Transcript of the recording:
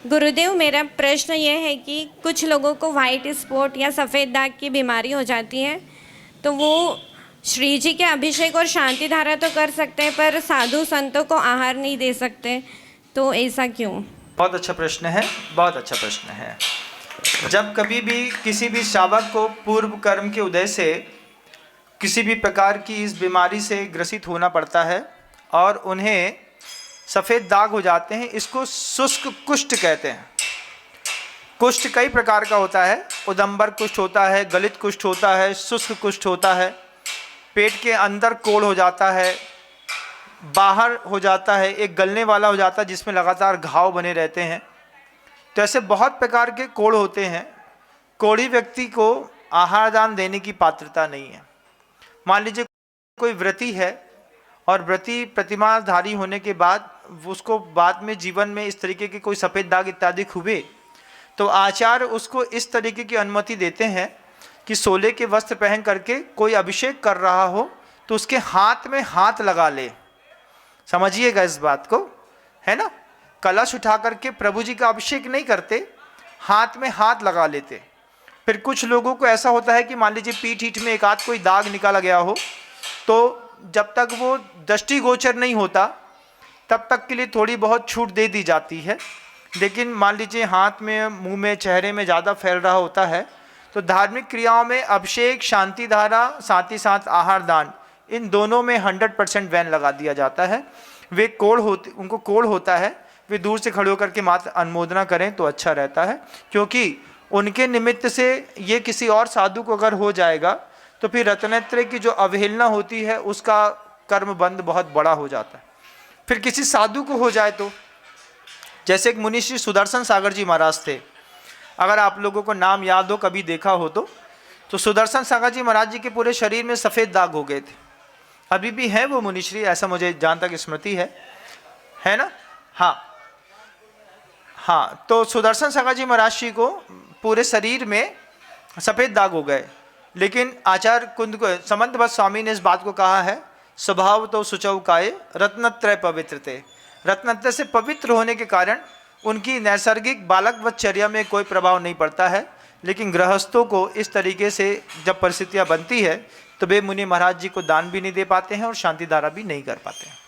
गुरुदेव, मेरा प्रश्न ये है कि कुछ लोगों को वाइट स्पॉट या सफ़ेद दाग की बीमारी हो जाती है, तो वो श्री जी के अभिषेक और शांति धारा तो कर सकते हैं, पर साधु संतों को आहार नहीं दे सकते, तो ऐसा क्यों? बहुत अच्छा प्रश्न है, बहुत अच्छा प्रश्न है। जब कभी भी किसी भी श्रावक को पूर्व कर्म के उदय से किसी भी प्रकार की इस बीमारी से ग्रसित होना पड़ता है और उन्हें सफ़ेद दाग हो जाते हैं, इसको शुष्क कुष्ठ कहते हैं। कुष्ठ कई प्रकार का होता है, उदंबर कुष्ठ होता है, गलित कुष्ठ होता है, शुष्क कुष्ठ होता है, पेट के अंदर कोढ़ हो जाता है, बाहर हो जाता है, एक गलने वाला हो जाता है जिसमें लगातार घाव बने रहते हैं। तो ऐसे बहुत प्रकार के कोढ़ होते हैं। कोढ़ी व्यक्ति को आहार दान देने की पात्रता नहीं है। मान लीजिए कोई व्रती है और व्रती प्रतिमाधारी होने के बाद उसको बाद में जीवन में इस तरीके के कोई सफ़ेद दाग इत्यादि हुए, तो आचार्य उसको इस तरीके की अनुमति देते हैं कि सोले के वस्त्र पहन करके कोई अभिषेक कर रहा हो तो उसके हाथ में हाथ लगा ले। समझिएगा इस बात को, है ना। कलश उठा करके प्रभु जी का अभिषेक नहीं करते, हाथ में हाथ लगा लेते। फिर कुछ लोगों को ऐसा होता है कि मान लीजिए पीठ हीठ में एक आध कोई दाग निकाला गया हो, तो जब तक वो दृष्टिगोचर नहीं होता तब तक के लिए थोड़ी बहुत छूट दे दी जाती है। लेकिन मान लीजिए हाथ में, मुंह में, चेहरे में ज़्यादा फैल रहा होता है, तो धार्मिक क्रियाओं में अभिषेक, शांति धारा, साथ ही साथ आहार दान, इन दोनों में 100% वैन लगा दिया जाता है। वे कोढ़ होते, उनको कोढ़ होता है, वे दूर से खड़े होकर के मात्र अनुमोदना करें तो अच्छा रहता है, क्योंकि उनके निमित्त से ये किसी और साधु को अगर हो जाएगा तो फिर रत्नत्रय की जो अवहेलना होती है उसका कर्म बंध बहुत बड़ा हो जाता है। फिर किसी साधु को हो जाए तो, जैसे एक मुनि श्री सुदर्शन सागर जी महाराज थे, अगर आप लोगों को नाम याद हो, कभी देखा हो तो सुदर्शन सागर जी महाराज जी के पूरे शरीर में सफ़ेद दाग हो गए थे। अभी भी हैं वो मुनिश्री, ऐसा मुझे जहाँ तक स्मृति है ना। हाँ, तो सुदर्शन सागर जी महाराज जी को पूरे शरीर में सफ़ेद दाग हो गए, लेकिन आचार्य कुंद को समंतभट्ट स्वामी ने इस बात को कहा है, स्वभाव तो सुचौ काये रत्नत्रय पवित्रते। रत्नत्रय से पवित्र होने के कारण उनकी नैसर्गिक बालकवतचर्या में कोई प्रभाव नहीं पड़ता है, लेकिन गृहस्थों को इस तरीके से जब परिस्थितियाँ बनती है तो वे मुनि महाराज जी को दान भी नहीं दे पाते हैं और शांति धारा भी नहीं कर पाते हैं।